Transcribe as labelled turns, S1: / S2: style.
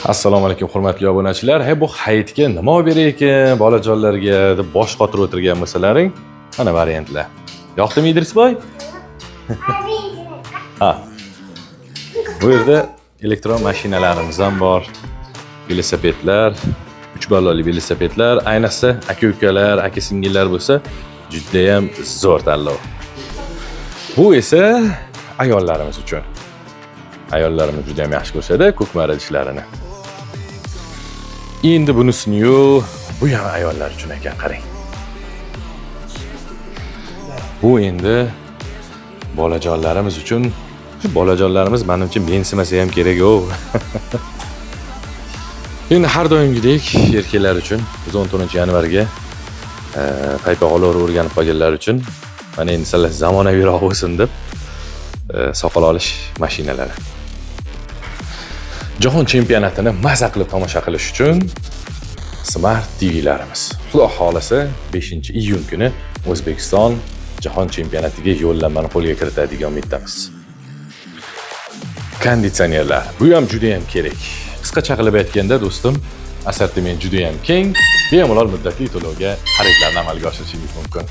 S1: Assalomu alaykum hurmatli obunachilar. Bu hayitga nima olib beray ekan bolajonlarga deb bosh qotirib o'tirgan bo'lsalaring, mana variantlar. Yoqdimi Idrisboy? Ha. Bu yerda elektron mashinalarimiz ham bor. Velosipedlar, 3 balloli velosipedlar, ayniqsa aka-ukalar, aka-singillar bo'lsa, juda ham zo'r tanlov. Bu esa ayollarimiz uchun. Ayollarimiz juda ham yaxshi ko'rishadi ko'kmari idishlarini. Endi bunisini-yu, bu ham ayollar uchun ekan, qarang. Bu endi bolajonlarimiz uchun. Shu bolajonlarimiz menimcha mensimasa ham kerak-ku. Endi har doimgidek erkaklar uchun 14-yanvarga paypoqlar o'rganib qolganlar uchun mana endi sizlar zamonaviyroq bo'lsin deb soqol olish mashinalari. Jahon chempionatini maza qilib tomosha qilish uchun Smart TVlarimiz. Xudo xolasa 5-iyun kuni O'zbekiston jahon chempionatiga yo'llanmani qo'lga kiritadigan umiddamiz. Konditsionerlar. Bu ham juda ham kerak. Qisqacha qilib aytganda, do'stim, assortiment juda ham keng, bemalol muddatli to'lovga xaridlarni amalga oshirishingiz mumkin.